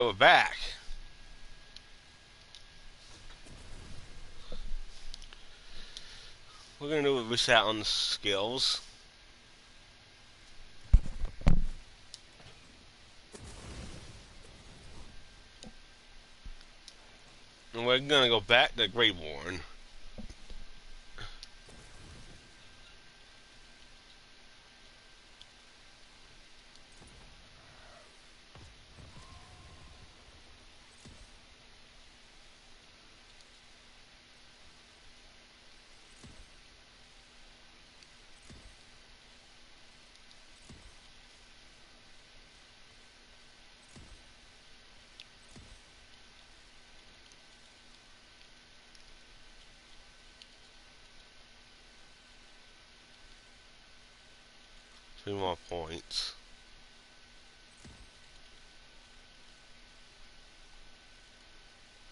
We're back. We're gonna do a reset on the skills. And we're gonna go back to Greyborn. Three more points.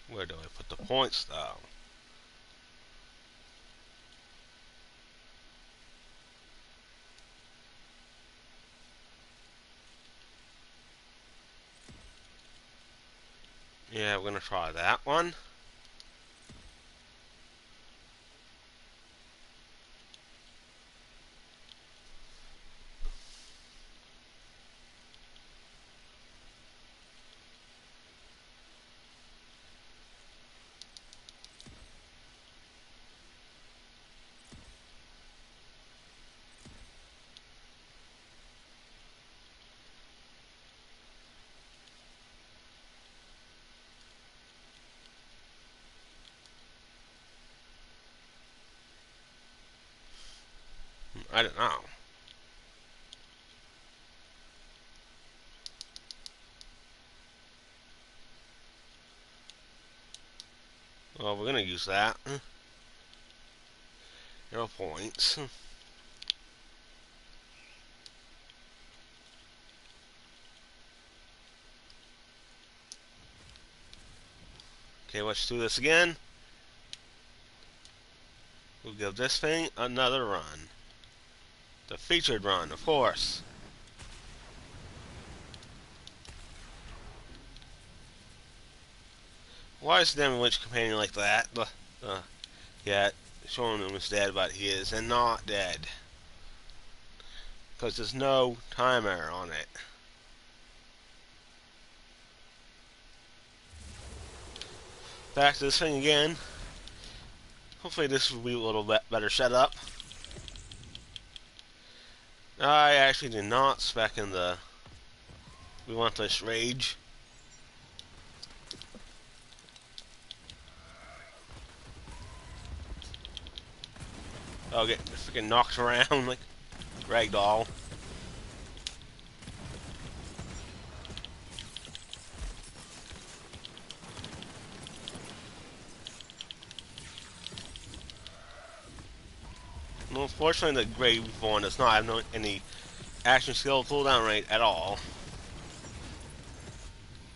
Where do I put the points though? Yeah, we're gonna try that one. I don't know. Well, we're gonna use that. 0 points. Okay, let's do this again. We'll give this thing another run. The featured run, of course. Why is Damon Lynch companion like that? Yeah, showing him is dead, but he is and not dead. Because there's no timer on it. Back to this thing again. Hopefully this will be a little bit better setup. I actually did not spec in the Relentless Rage. I'll get freaking knocked around like ragdoll. Well, unfortunately, the Grave one does not have any action skill cooldown rate at all.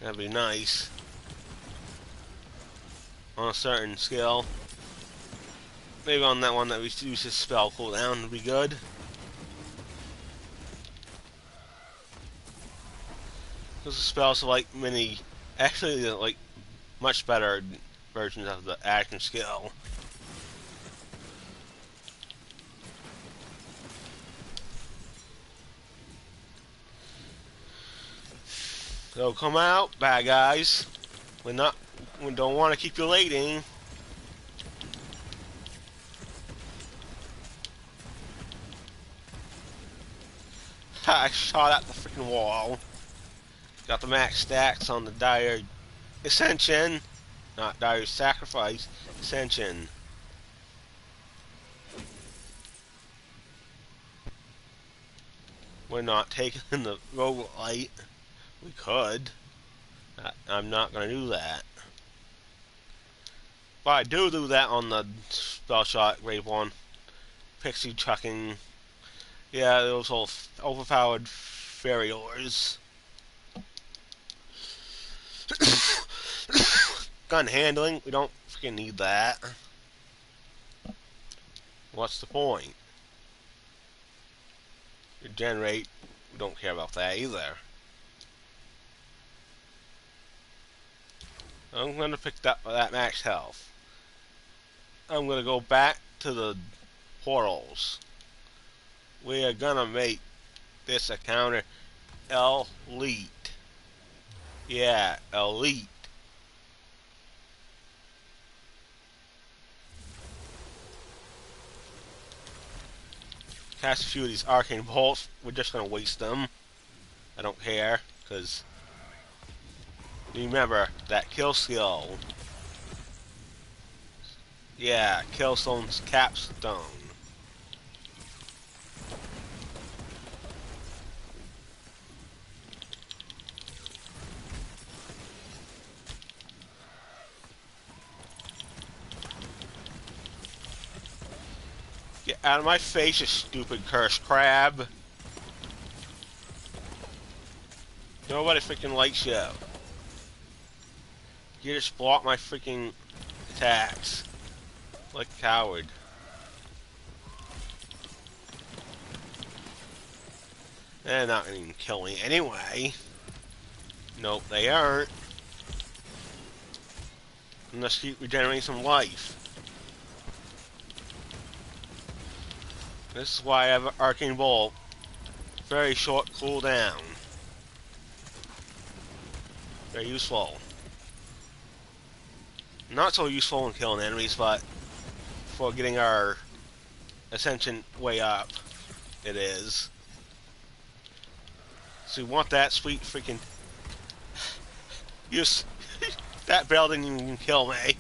That'd be nice on a certain skill. Maybe on that one that reduces spell cooldown would be good. Because the spells are like actually like much better versions of the action skill. So come out, bad guys. We don't want to keep you waiting. Ha! I shot at the freaking wall. Got the max stacks on the Dire Ascension, not Dire Sacrifice, Ascension. We're not taking the roguelite. We could. I'm not going to do that. But I do that on the Spellshot Grave one. Pixie chucking. Yeah, those whole overpowered fairy ores. Gun handling, we don't freaking need that. What's the point? Regenerate, we don't care about that either. I'm gonna pick up that max health. I'm gonna go back to the portals. We are gonna make this encounter elite. Yeah, elite. Cast a few of these arcane bolts. We're just gonna waste them. I don't care, because remember that kill skill. Yeah, Killstone's capstone. Get out of my face, you stupid cursed crab. Nobody freaking likes you. You just block my freaking attacks. Like a coward. They're not gonna even kill me anyway. Nope, they aren't. Unless you regenerate some life. This is why I have an Arcane Bolt. Very short cooldown. Very useful. Not so useful in killing enemies, but for getting our ascension way up, it is. So you want that sweet freaking... Use that bell didn't even kill me.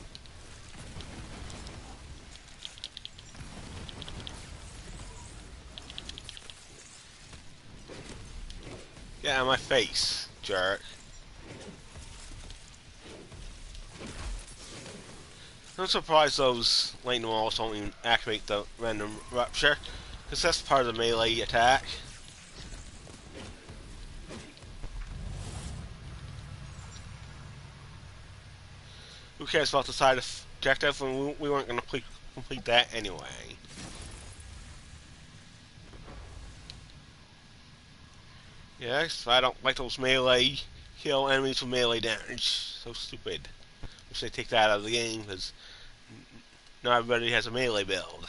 Get out of my face, jerk. I'm surprised those lightning walls don't even activate the random rupture, because that's part of the melee attack. Who cares about the side objective when we weren't going to complete that anyway? Yes, I don't like those melee kill enemies with melee damage. So stupid. Wish they take that out of the game, because not everybody has a melee build.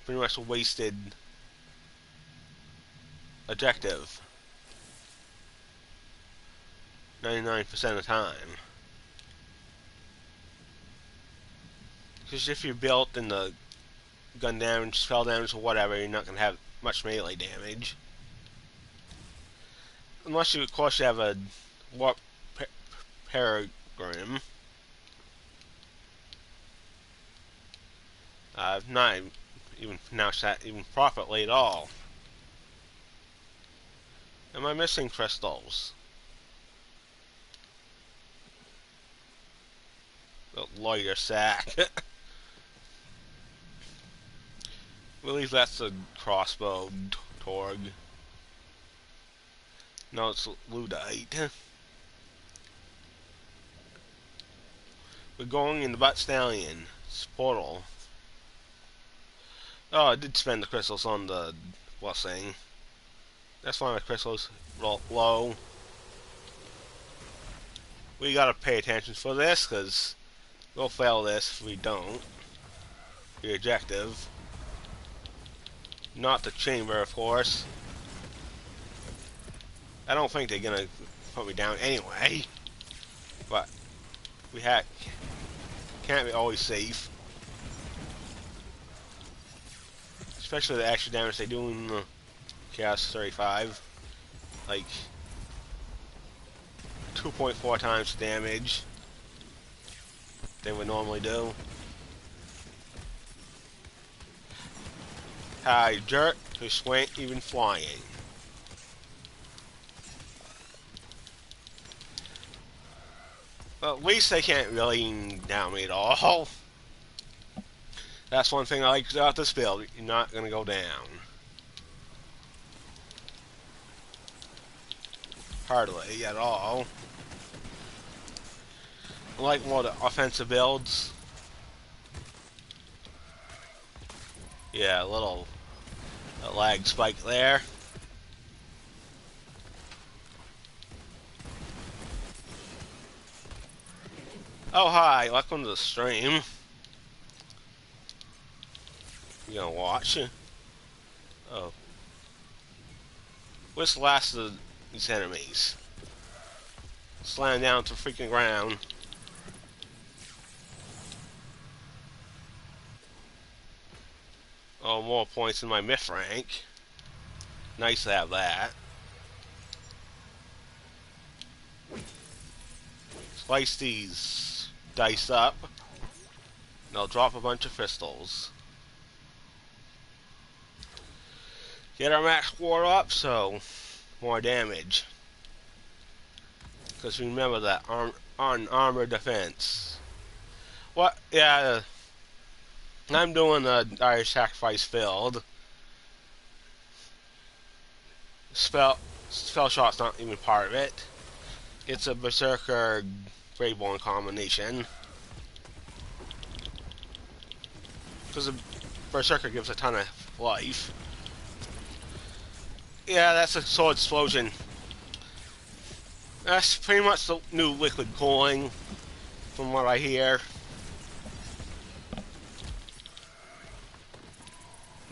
Pretty much a wasted objective. 99% of the time. Because if you're built in the gun damage, spell damage, or whatever, you're not going to have much melee damage. Unless you, of course, you have a warp paragram. I've not even pronounced that even properly at all. Am I missing crystals? The lawyer sack. I believe that's a crossbow torg. No, it's Ludite. We're going in the Butt Stallion. It's portal. Oh, I did spend the crystals on the blessing. That's why my crystals low. We gotta pay attention for this, because we'll fail this if we don't. The objective. Not the chamber, of course. I don't think they're gonna put me down anyway. But we can't be always safe. Especially the extra damage they do in the Chaos 35. Like 2.4 times the damage they would normally do. Hi, jerk, this ain't even flying. Well, at least they can't really down me at all. That's one thing I like about this build. You're not gonna go down. Hardly at all. I like more of the offensive builds. Yeah, a little lag spike there. Oh, hi, welcome to the stream. You gonna watch? Oh. What's the last of these enemies? Slam down to the freaking ground. Oh, more points in my myth rank. Nice to have that. Slice these dice up. And I'll drop a bunch of crystals. Get our max war up, so more damage. Because remember that on armor defense. What? Yeah, I'm doing the dire sacrifice field. Spellshot's not even part of it. It's a Brr-Zerker Braveborn combination. Because the Brr-Zerker gives a ton of life. Yeah, that's a sword explosion. That's pretty much the new liquid cooling, from what I hear.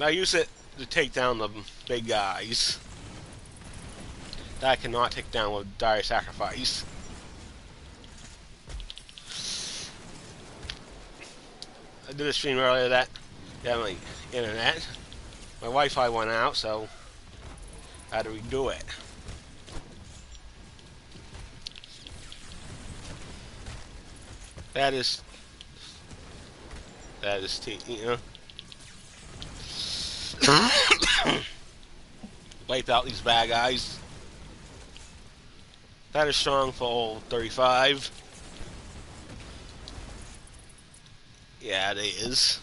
I use it to take down the big guys that I cannot take down with dire sacrifice. I did a stream earlier that my internet. My Wi-Fi went out, so I had to redo it. That is you know. Wipe out these bad guys. That is strong for old 35. Yeah, it is.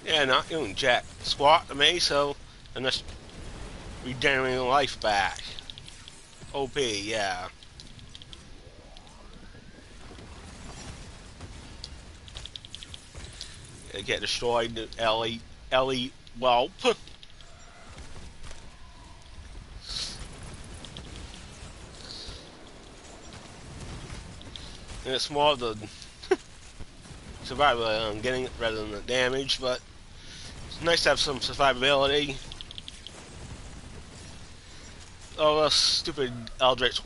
Yeah, not doing jack squat to me, so I'm just regenerating life back. OP, yeah. Get destroyed, Ellie Whelp. And it's more of the survival getting it rather than the damage, but it's nice to have some survivability. Oh, those stupid Eldritch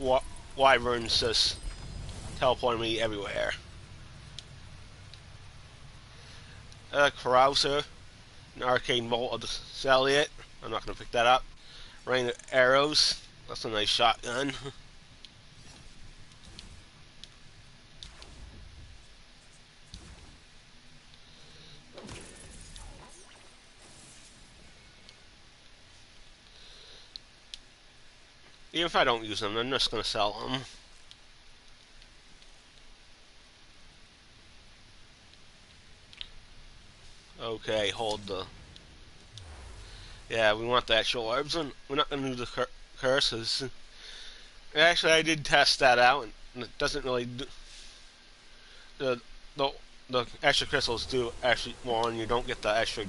Wyverns just teleporting me everywhere. Carouser, an arcane bolt of the Salient. I'm not going to pick that up. Rain of arrows. That's a nice shotgun. Even if I don't use them, I'm just going to sell them. Okay, hold the... Yeah, we want the actual orbs, and we're not going to do the curses. Actually, I did test that out, and it doesn't really do... The extra crystals do actually more, and you don't get the extra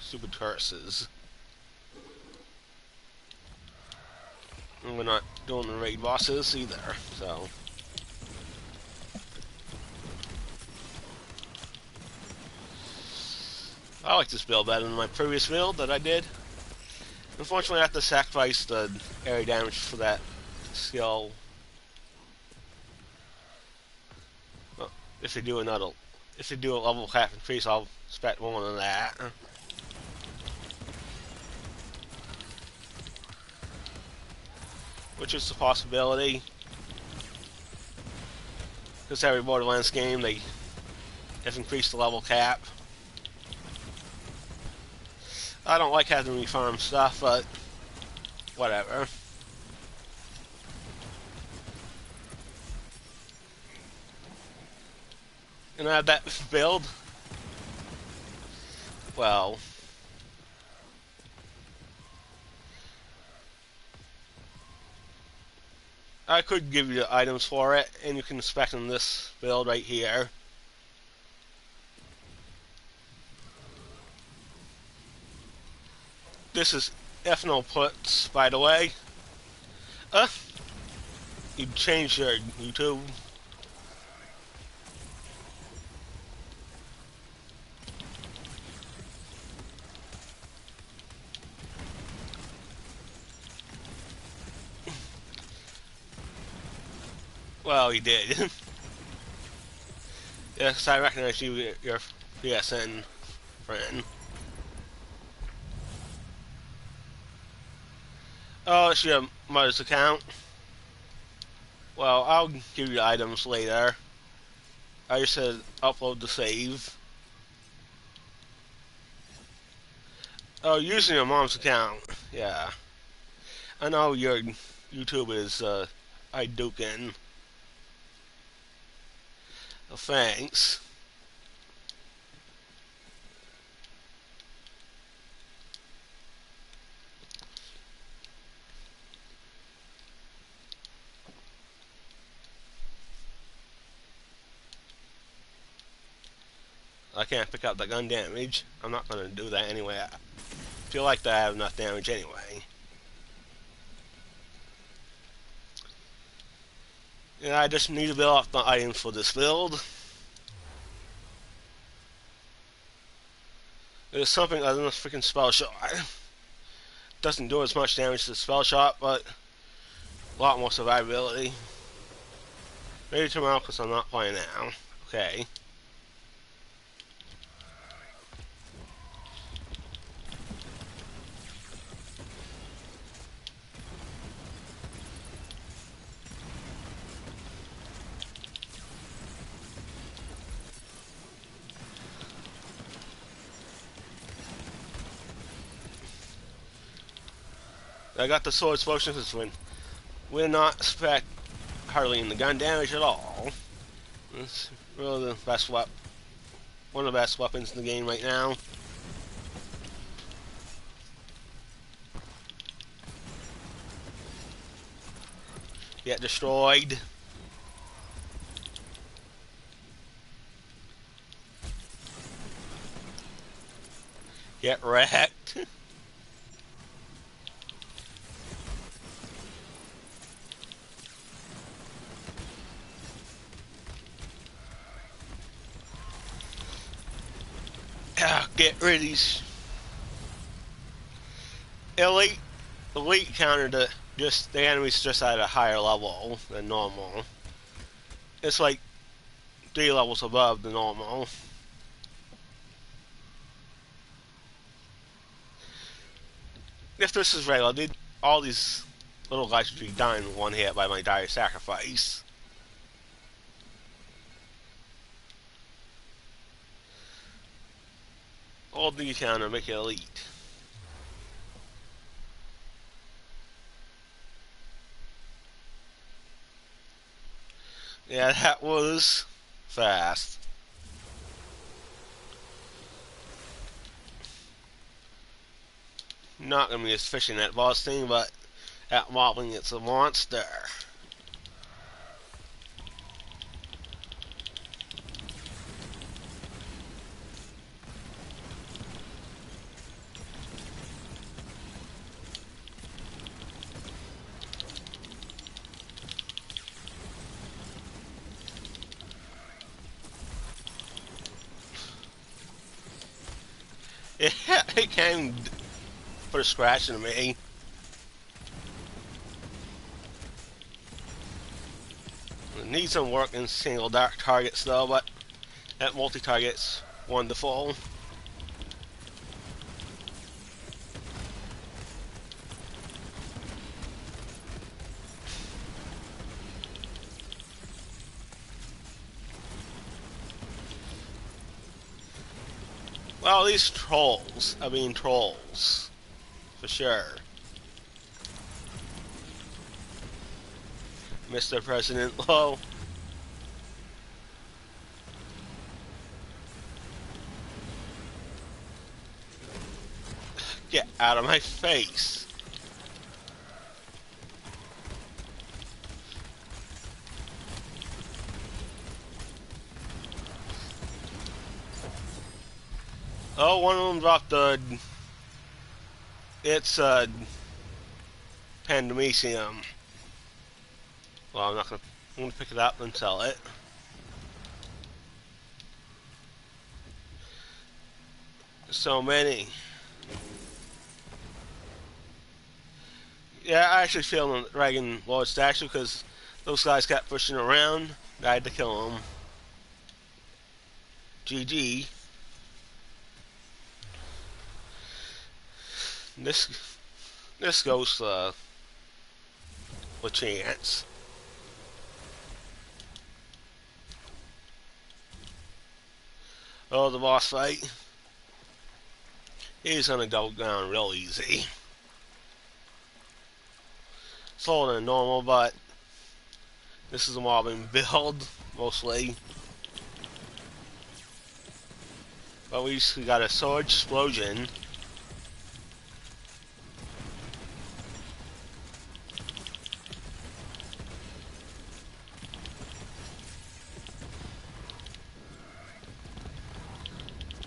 stupid curses. And we're not doing the raid bosses either, so... I like this build better than my previous build that I did. Unfortunately, I have to sacrifice the area damage for that skill. Well, if they do a level cap increase, I'll expect more than that. Which is a possibility. Because every Borderlands game, they have increased the level cap. I don't like having to refarm stuff, but whatever. And I have that build. Well, I could give you the items for it, and you can inspect in this build right here. This is ethanol puts, by the way. Uh, you changed your YouTube. Well, he did. Yes, I recognize you, your PSN friend. Oh, it's your mother's account. Well, I'll give you items later. I just said upload the save. Oh, using your mom's account. Yeah. I know your YouTube is, iDukin. Well, thanks. I can't pick up the gun damage. I'm not gonna do that anyway. I feel like I have enough damage anyway. Yeah, I just need to build up the items for this build. There's something other than this freaking Spellshot. Doesn't do as much damage to the Spellshot, but a lot more survivability. Maybe tomorrow because I'm not playing now. Okay. I got the sword's potion this win. We're not expect hardly in the gun damage at all. It's really the best weapon, one of the best weapons in the game right now. Get destroyed. Get wrecked. Get rid of these elite counter to just the enemies just at a higher level than normal. It's like 3 levels above the normal. If this is regular, all these little guys would be dying in one hit by my dire sacrifice. All the counter make it elite. Yeah, that was fast. Not gonna be as efficient at boss thing, but at modeling it's a monster. It came put a scratch into me. It needs some work in single dark targets though, but that multi-target's wonderful. Well, these trolls, I mean trolls, for sure. Mr. President Low. Get out of my face. Oh, one of them dropped the... It's, Pandemicium. Well, I'm not gonna. I'm gonna pick it up and sell it. So many. Yeah, I actually failed on the Dragon Lord statue because those guys kept pushing around. I had to kill them. GG. This this goes with chance. Oh, the boss fight. He's gonna go down real easy. Slower than normal, but this is a mobbing build, mostly. But we just got a sword explosion.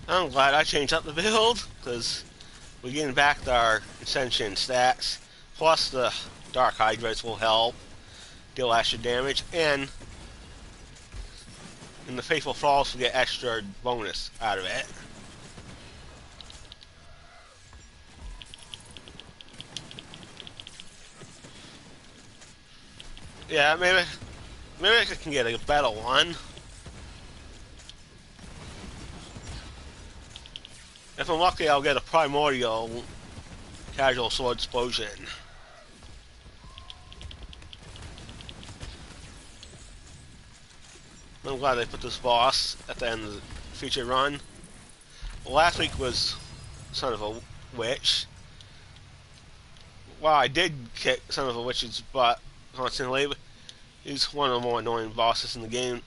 I'm glad I changed up the build, because we're getting back to our Ascension stats. Plus the Dark Hydras will help deal extra damage, and in the Faithful Falls we get extra bonus out of it. Yeah, maybe I can get a better one. If I'm lucky, I'll get a primordial casual sword explosion. I'm glad they put this boss at the end of the feature run. Last week was Son of a Witch. Well, I did kick Son of a Witch's butt constantly, but he's one of the more annoying bosses in the game.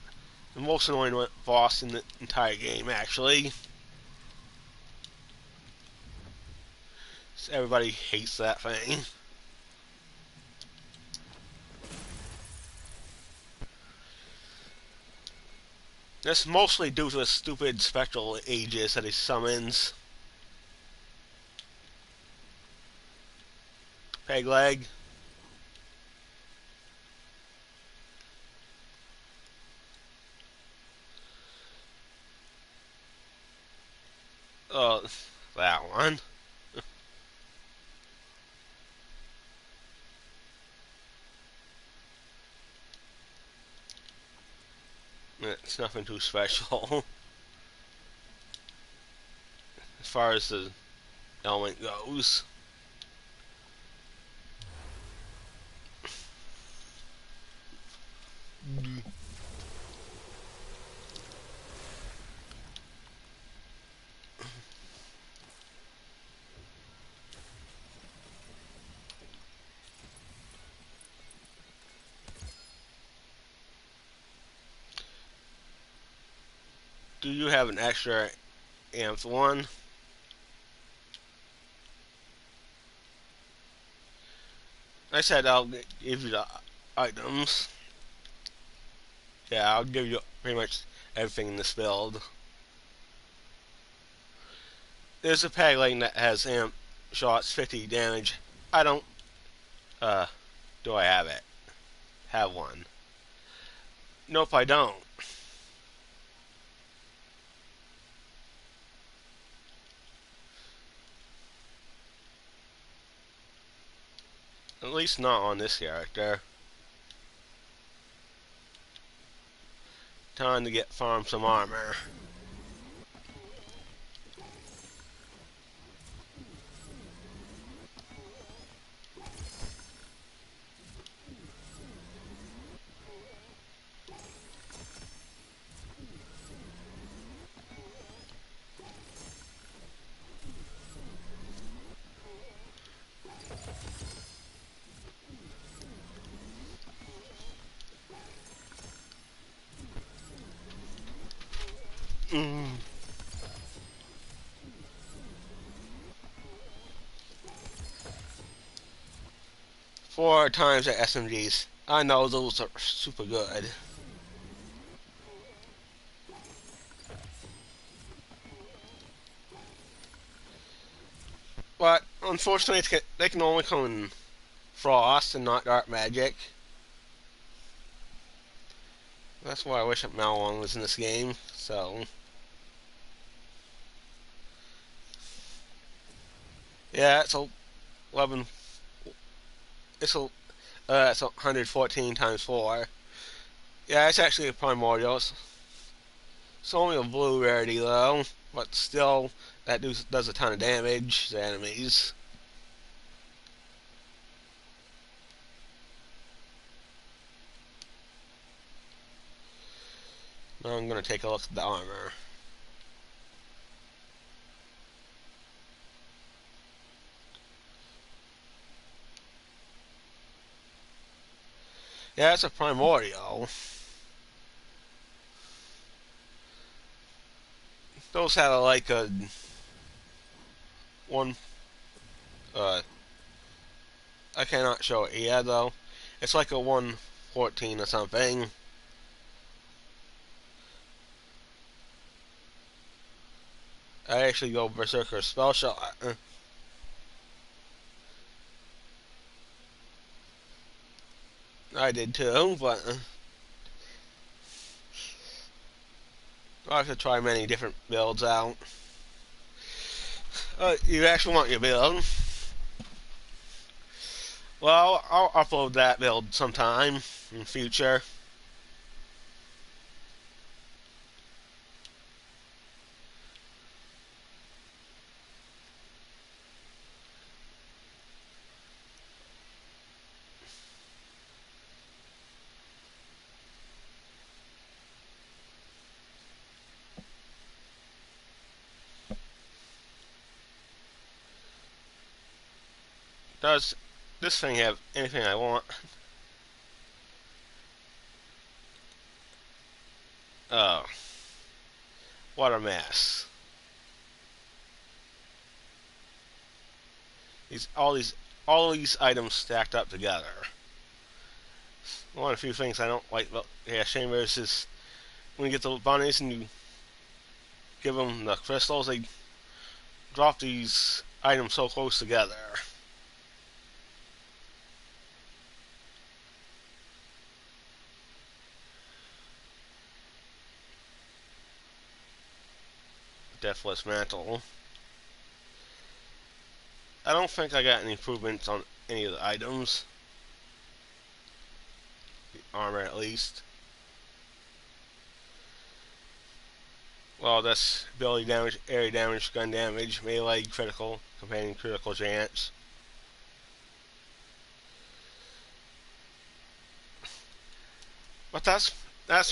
The most annoying boss in the entire game, actually. Everybody hates that thing. That's mostly due to the stupid spectral aegis that he summons. Peg leg. Oh, that one. It's nothing too special as far as the element goes. Do you have an extra amped one? I said I'll give you the items. Yeah, I'll give you pretty much everything in this build. There's a peg leg that has amp shots 50 damage. I don't, do I have it? Have one. Nope, I don't. At least not on this character. Time to farm some armor. Mm. 4 times the SMGs. I know those are super good. But unfortunately, they can only come in frost and not dark magic. That's why I wish Malone was in this game. So, yeah, it's 11. It's 114 times 4. Yeah, it's actually a primordial. It's only a blue rarity though, but still, that does a ton of damage to enemies. Now I'm gonna take a look at the armor. Yeah, it's a primordial. Those have like a one. Uh, I cannot show it yet though. It's like a 114 or something. I actually go Brr-Zerker Spellshot. I did too, but I have to try many different builds out. You actually want your build? Well, I'll upload that build sometime in the future. Does this thing have anything I want? Oh, what a mess. All these items stacked up together. One of the few things I don't like about Chambers is when you get the bunnies and you give them the crystals, they drop these items so close together. Deathless Mantle. I don't think I got any improvements on any of the items. The armor at least. Well, that's ability damage, area damage, gun damage, melee, critical, companion critical chance. But that's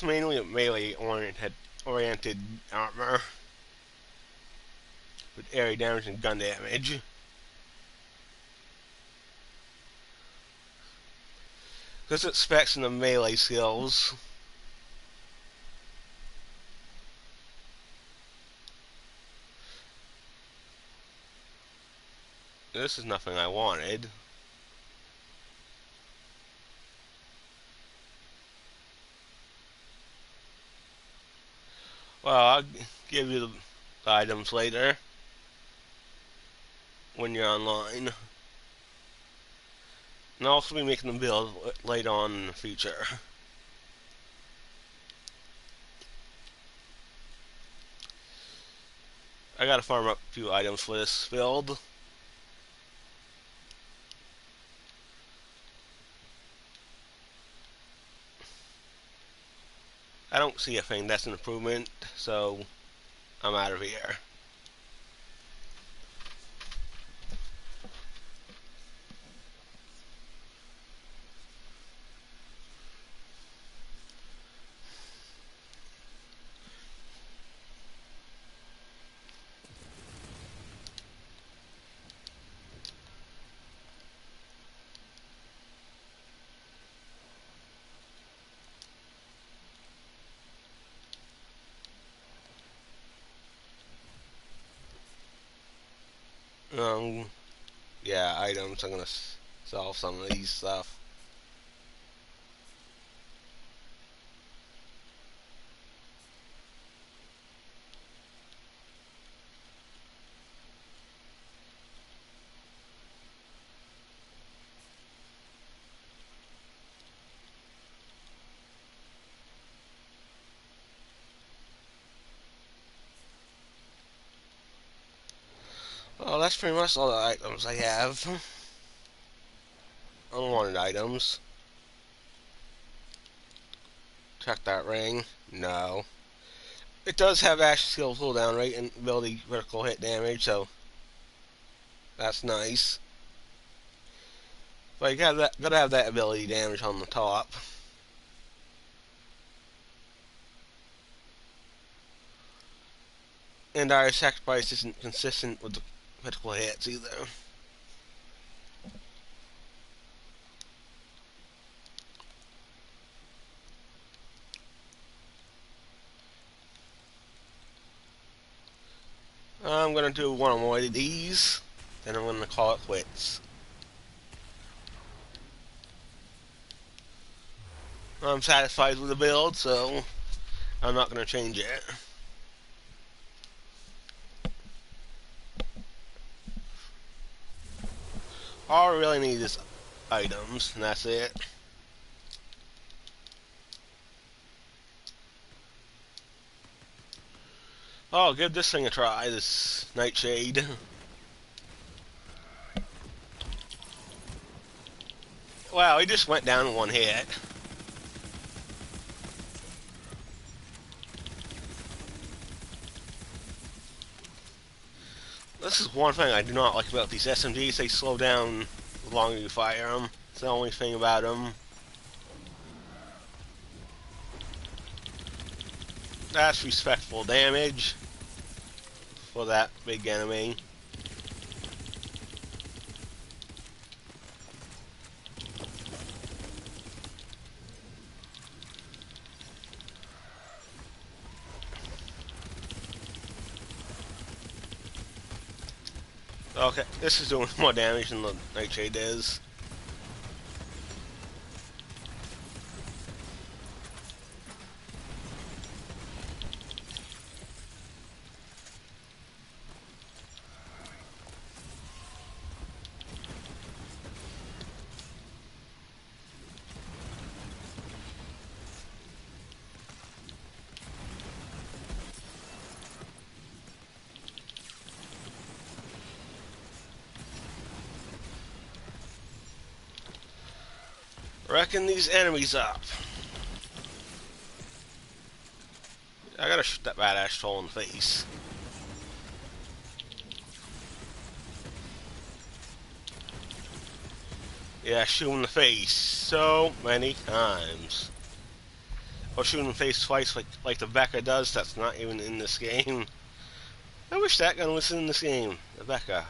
mainly a melee oriented armor with area damage and gun damage. Because it specs in the melee skills. This is nothing I wanted. Well, I'll give you the items later when you're online. And I'll also be making the build later on in the future. I gotta farm up a few items for this build. I don't see a thing that's an improvement, so I'm out of here. Um, yeah, items. I'm gonna sell some of these stuff. that's pretty much all the items I have. Unwanted items. Check that ring. No. It does have action skill cooldown rate and ability critical hit damage, so that's nice. But you gotta have that ability damage on the top. And our sacrifice isn't consistent with the critical hits either. I'm gonna do one more of these, then I'm gonna call it quits. I'm satisfied with the build, so I'm not gonna change it. All I really need is items, and that's it. Oh, give this thing a try, this Nightshade. Wow, he just went down in one hit. This is one thing I do not like about these SMGs. They slow down the longer you fire them. It's the only thing about them. That's respectful damage for that big enemy. Okay, this is doing more damage than the Nightshade is. Reckon these enemies up. I gotta shoot that badass troll in the face. Yeah, shoot him in the face so many times. Or shoot him in the face twice like the Becca does, that's not even in this game. I wish that gun was in this game. The Becca.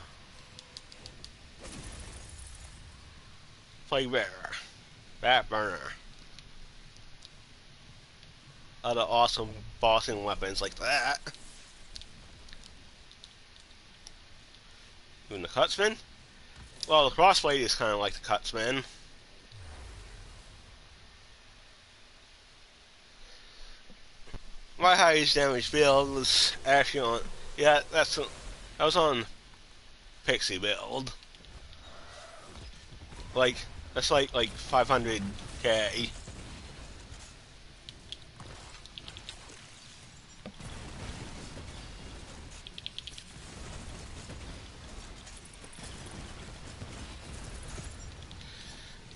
Plague Bearer. Bat Burner. Other awesome bossing weapons like that. Doing the Cutsman? Well, the crossblade is kind of like the Cutsman. My highest damage build was actually on... Yeah, that was on Pixie build. That's like 500k.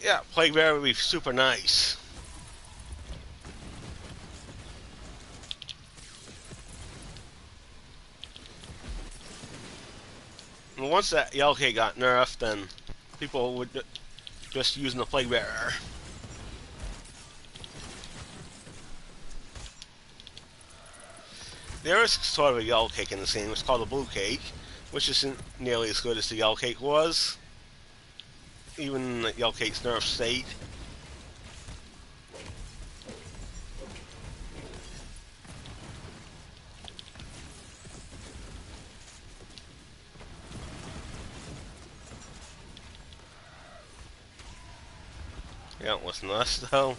Yeah, Plague Bearer would be super nice. And once that Yell Cake got nerfed, then people would just using the Plague Bearer. There is sort of a Yell Cake in this game. It's called a Blue Cake, which isn't nearly as good as the Yell Cake was. Even the Yell Cake's nerf state. You don't listen to us, though.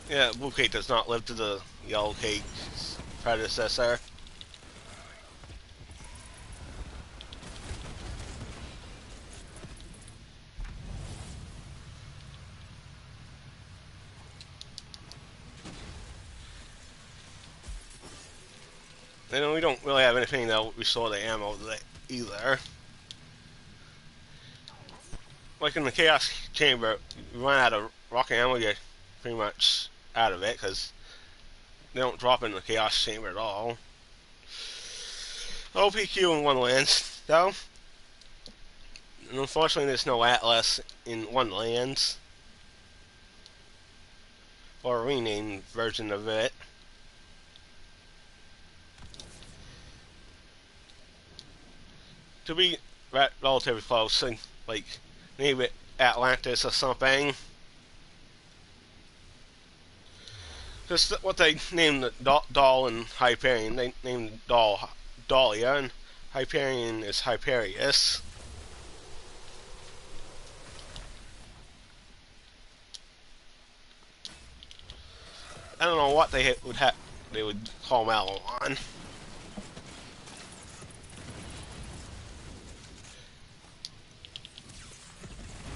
Yeah, Blue Cake does not live to the Yellow Cake's predecessor. And we don't really have anything that'll restore the ammo either. Like in the Chaos Chamber, you run out of rocket ammo, you're pretty much out of it, because they don't drop in the Chaos Chamber at all. OPQ in Wonderlands, though. And unfortunately, there's no Atlas in Wonderlands. Or a renamed version of it. To be relatively close, like, name it Atlantis or something. Just what they named the doll in Hyperion. They named the doll Dahlia, and Hyperion is Hyperius. I don't know what they would call Malon.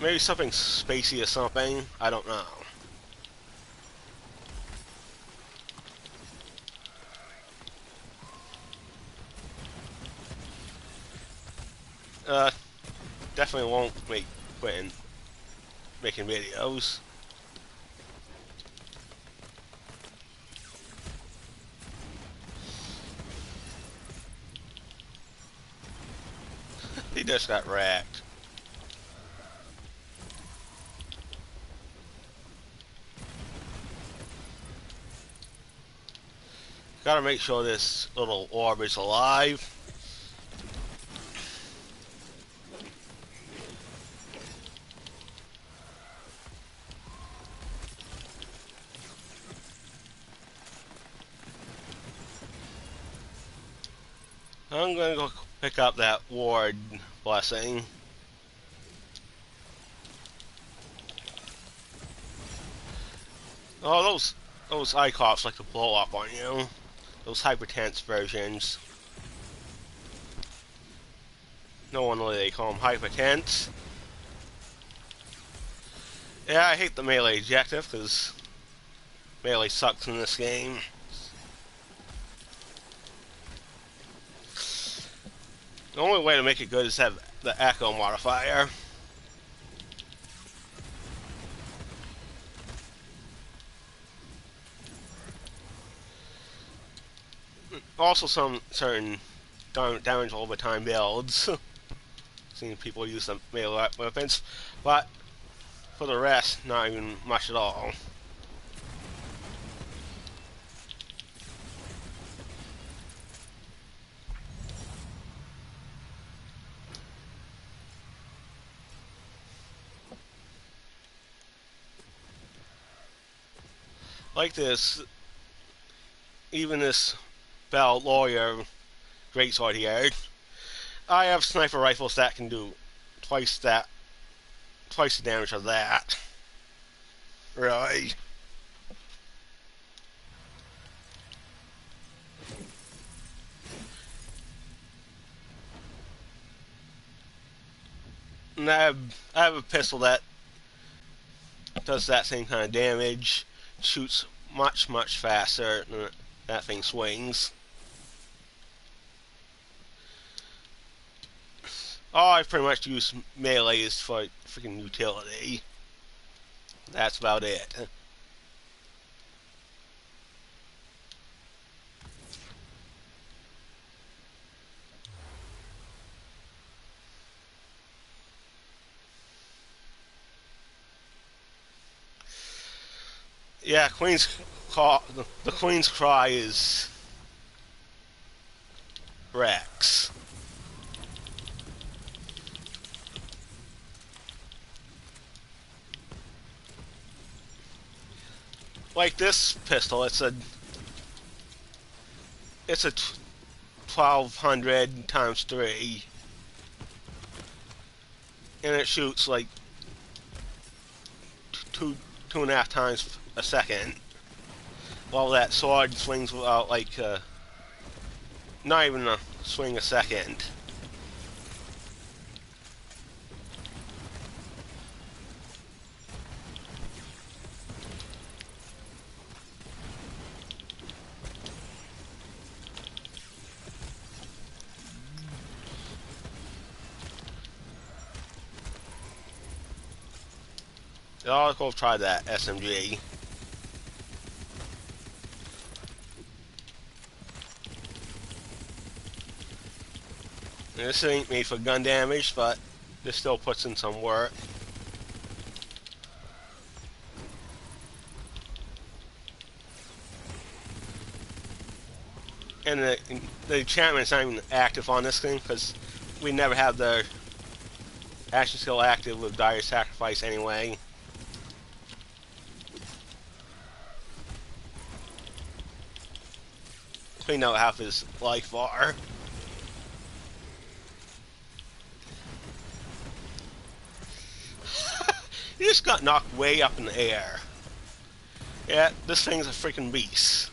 Maybe something spacey or something. I don't know. Definitely won't quit making videos. He just got wrecked. Gotta make sure this little orb is alive. I'm gonna go pick up that ward blessing. Oh, those Icops like to blow up on you. Those hypertense versions. No wonder they call them hypertense. Yeah, I hate the melee objective because melee sucks in this game. The only way to make it good is to have the echo modifier. Also, some certain damage over time builds. Seeing people use the melee weapons, but for the rest, not even much at all. Like this, even this Bell Lawyer greatsword here, I have sniper rifles that can do twice the damage of that. Really. And I have a pistol that does that same kind of damage, shoots much faster than that thing swings. Oh, I pretty much use melees for freaking utility. That's about it. Yeah, Queen's call. The Queen's cry is Rex. Like this pistol, it's a 1200 times 3, and it shoots like two and a half times a second. While that sword swings without not even a swing a second. I'll go try that SMG. This ain't made for gun damage, but this still puts in some work. And the enchantment's not even active on this thing, because we never have the action skill active with Dire Sacrifice anyway. We know half his life bar. He just got knocked way up in the air. Yeah, this thing's a freaking beast.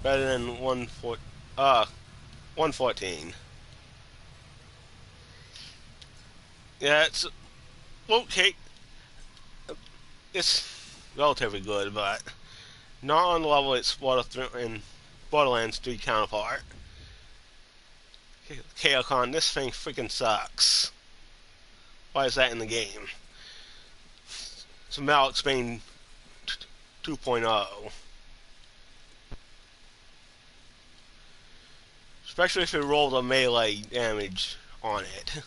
Better than 114. Yeah, it's okay. It's relatively good, but not on the level it's in Borderlands 3 counterpart. Chaocon, this thing freaking sucks. Why is that in the game? So Alex Bane 2.0. Especially if you roll the melee damage on it.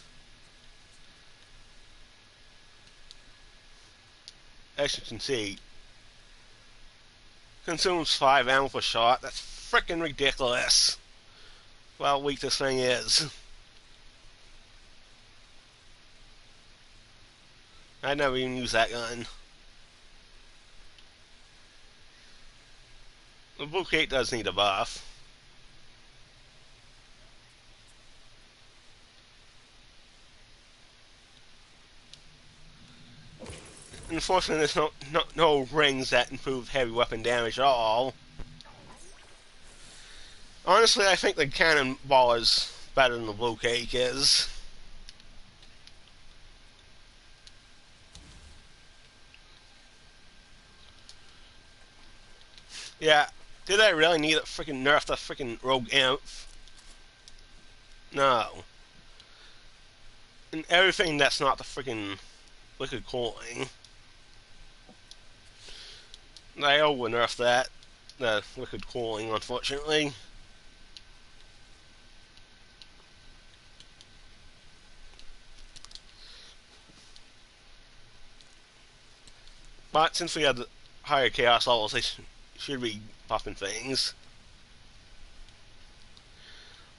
As you can see, consumes 5 ammo per shot. That's freaking ridiculous. Well, how weak this thing is. I never even used that gun. The Blue Cape does need a buff. Unfortunately, there's no rings that improve heavy weapon damage at all. Honestly, I think the cannonball is better than the Blue Cake is. Yeah, did I really need to freaking nerf the freaking Rogue Imp? No. And everything that's not the freaking liquid cooling. I will nerf that. The liquid cooling, unfortunately. But since we have the higher chaos levels, they should be buffing things.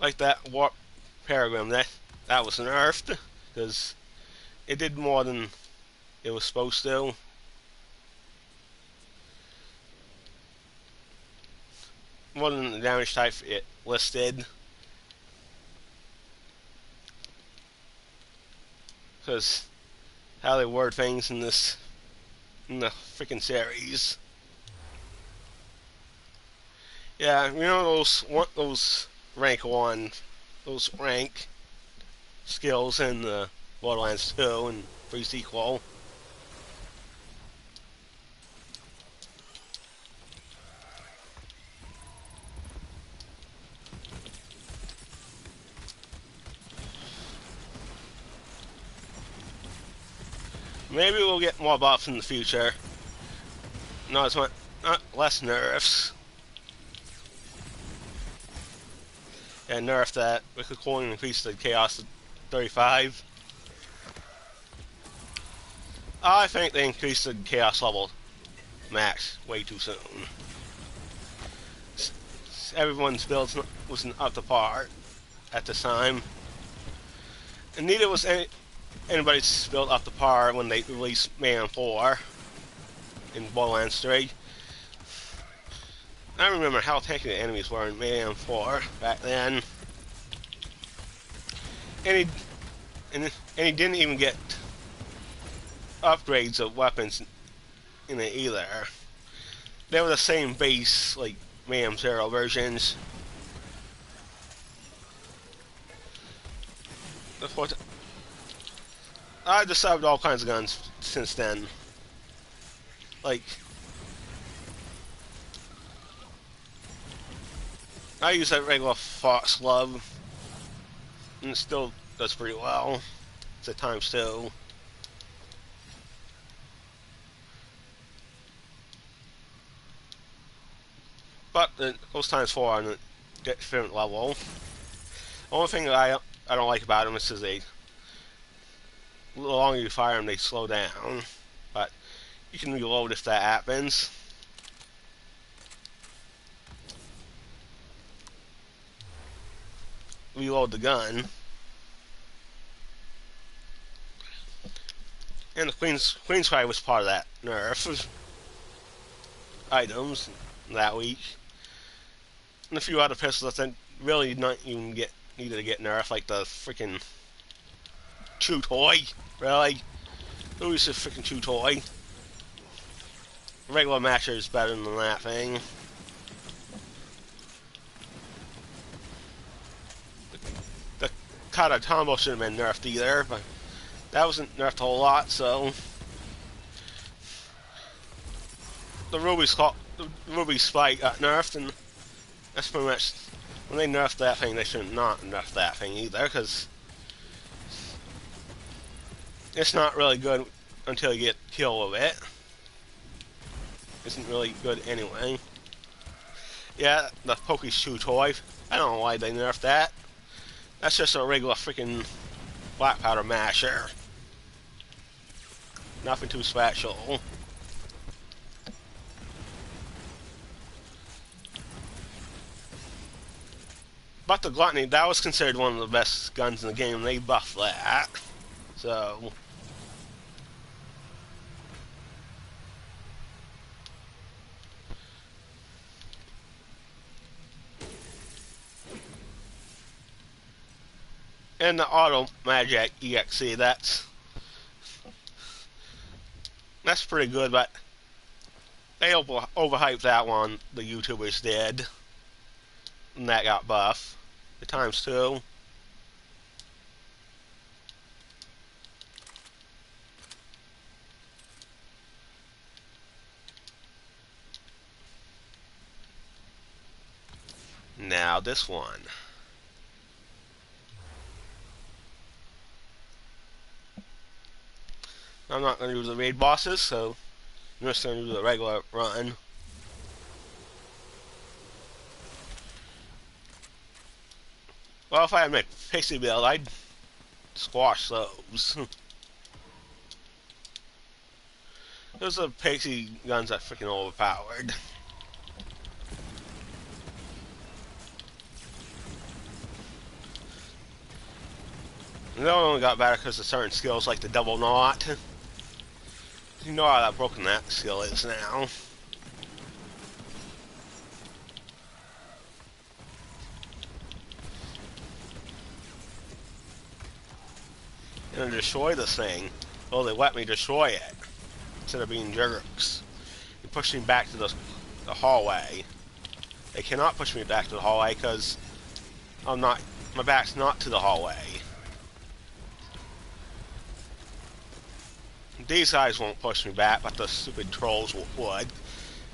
Like that warp paragram, that was nerfed, because it did more than it was supposed to. More than the damage type it listed. Because how they word things in the freaking series. Yeah, you know those rank 1, those rank skills in the Borderlands 2 and 3 sequel. Maybe we'll get more buffs in the future. Not as much, not less nerfs. And nerf that. Wicked Cooling increase the chaos to 35. I think they increased the chaos level max way too soon. Everyone's build wasn't up to par at the time. And neither was anybody's build up to par when they released Man 4 in Borderlands 3. I remember how tanky the enemies were in Man 4 back then. And he didn't even get upgrades of weapons in it either. They were the same base, like Mayhem 0 versions. I've decided all kinds of guns since then. Like, I use that regular fox glove, and it still does pretty well. It's at times 2. But it goes times 4 on the different level. The only thing that I don't like about them is they, the longer you fire them, they slow down. But you can reload if that happens. Reload the gun. And the Queen's Cry was part of that nerf items that week. And a few other pistols that really not even needed to get nerfed, like the freaking chew toy. Really? Who uses a freaking chew toy? Regular Masher is better than that thing. The Kata shouldn't have been nerfed either, but that wasn't nerfed a whole lot, so the Ruby Spike got nerfed, and that's pretty much, when they nerfed that thing, they should not nerf that thing either, because it's not really good until you get killed with it. Isn't really good anyway. Yeah, the Poke's Chew Toy, I don't know why they nerfed that. That's just a regular freaking black powder masher. Nothing too special. But the Gluttony, that was considered one of the best guns in the game. They buffed that. So and the Auto Magic EXE, that's pretty good, but they overhyped that one, the YouTubers did. And that got buff. The times 2. Now this one. I'm not going to do the raid bosses, so I'm just going to do the regular run. Well, if I had my pixie build, I'd squash those. Those are pixie guns that freaking overpowered. And they only got better because of certain skills like the double knot. You know how broken that skill is now. And destroy this thing. Well, they let me destroy it instead of being jerks. They pushed me back to the hallway. They cannot push me back to the hallway because my back's not to the hallway. These guys won't push me back, but the stupid trolls would.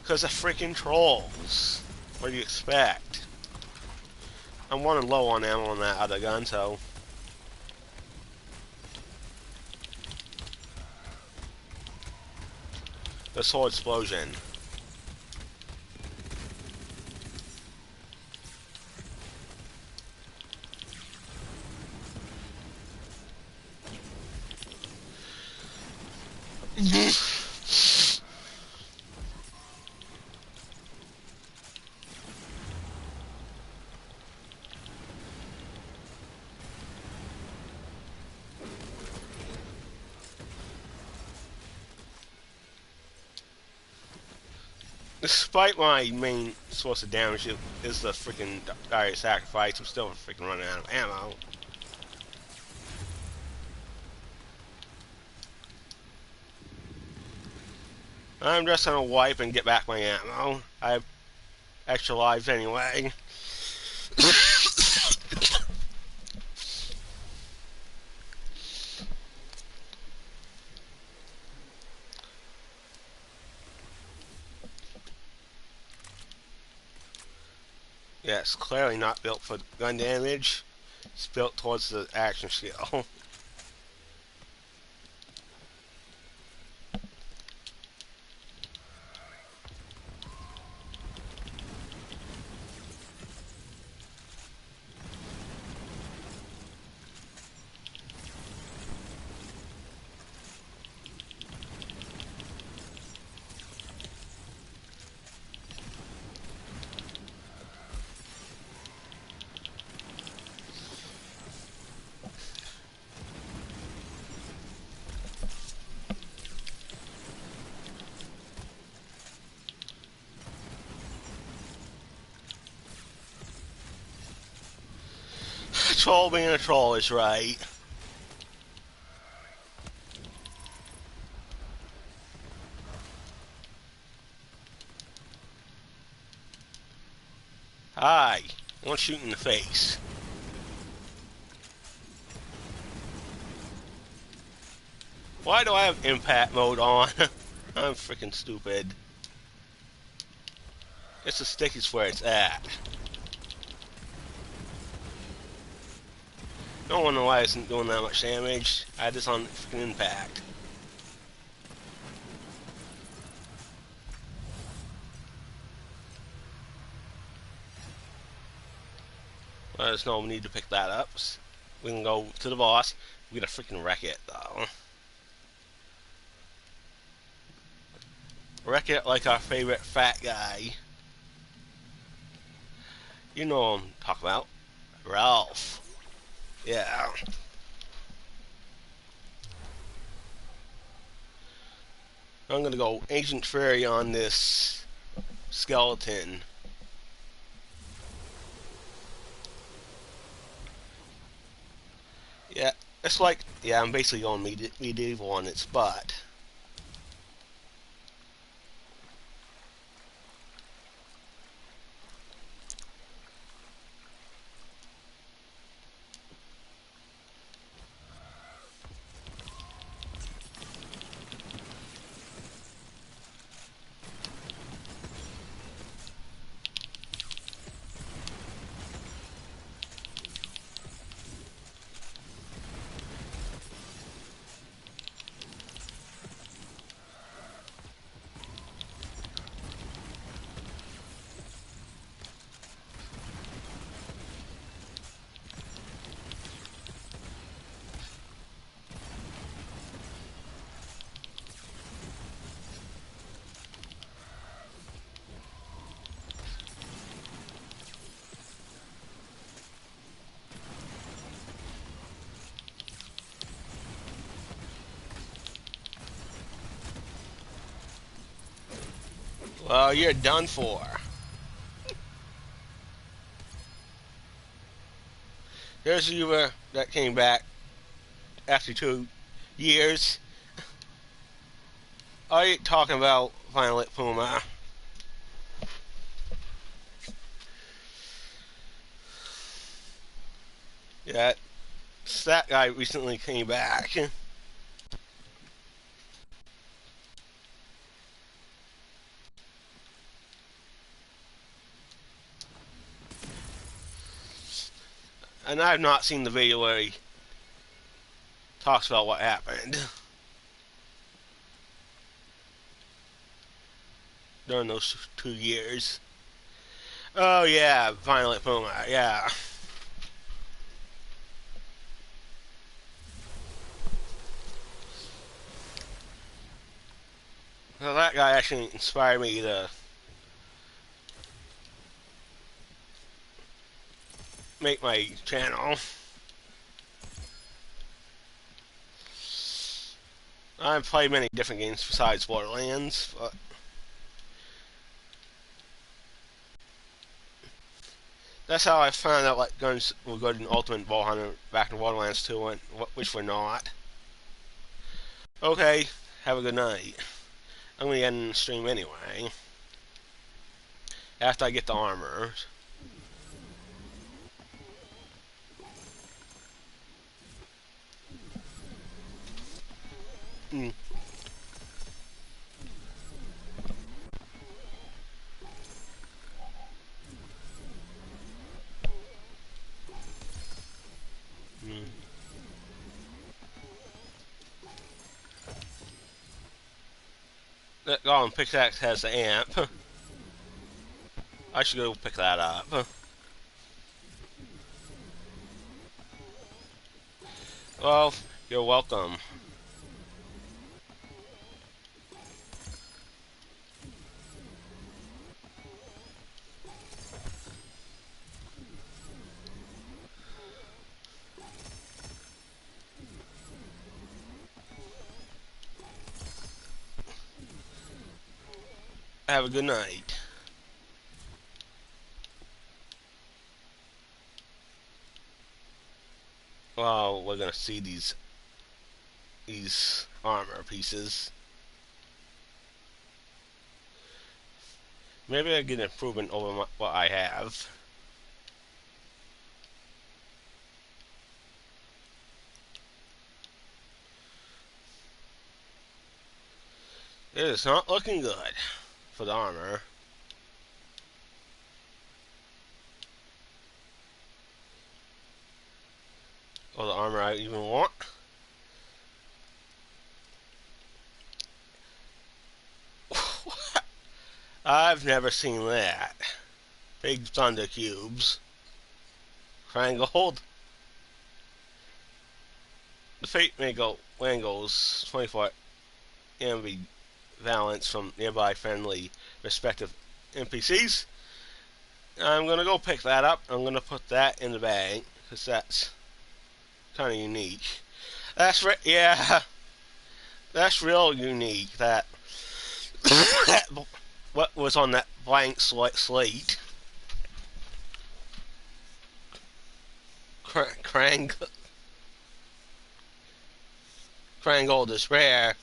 Because of freaking trolls. What do you expect? I'm running low on ammo on that other gun, so the sword explosion. Despite my main source of damage is the freaking Dire Sacrifice, I'm still freaking running out of ammo. I'm just gonna wipe and get back my ammo. I have extra lives anyway. Yeah, it's clearly not built for gun damage. It's built towards the action skill. Troll being a troll is right. Hi. I want to shoot in the face. Why do I have impact mode on? I'm freaking stupid. It's the stick is where it's at. Don't wonder why it isn't doing that much damage. I had this on freaking impact. Well, there's no need to pick that up. We can go to the boss. We're gonna freaking wreck it though. Wreck it like our favorite fat guy. You know what I'm talking about. Ralph. Yeah. I'm gonna go Ancient Fairy on this skeleton. Yeah, it's like, yeah, I'm basically going medieval on its butt. Well, you're done for. There's a viewer that came back after 2 years. Are you talking about Violet Puma? Yeah, that guy recently came back. And I've not seen the video where he talks about what happened during those 2 years. Oh yeah, Violet Puma, yeah. Well, that guy actually inspired me to make my channel. I've played many different games besides Borderlands, but that's how I found out what guns were good in Ultimate Ball Hunter back in Borderlands 2, and which were not. Okay, have a good night. I'm gonna end the stream anyway. After I get the armor. Mm. That golem pickaxe has the amp. I should go pick that up. Well, you're welcome. Have a good night. Well, we're gonna see these armor pieces. Maybe I get an improvement over what I have. It is not looking good for the armor. Or the armor I even want. I've never seen that. Big thunder cubes. Triangled. The fate may go Wangles 24 envy valence from nearby friendly respective NPCs. I'm gonna go pick that up. I'm gonna put that in the bag because that's kind of unique. Yeah, that's real unique. That what was on that blank slate. Krang Gold is rare.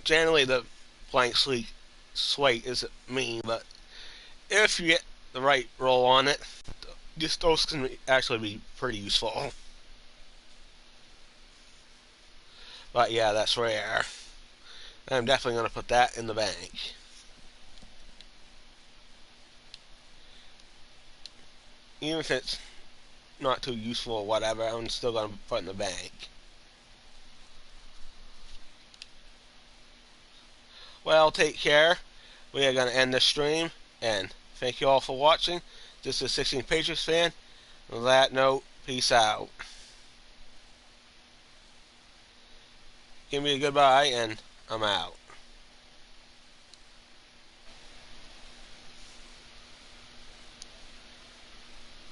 Generally, the blank slate isn't mean, but if you get the right roll on it, those can actually be pretty useful. But yeah, that's rare. I'm definitely going to put that in the bank. Even if it's not too useful or whatever, I'm still going to put it in the bank. Well, take care. We are going to end this stream, and thank you all for watching. This is 16 Patriots fan. On that note, peace out. Give me a goodbye, and I'm out.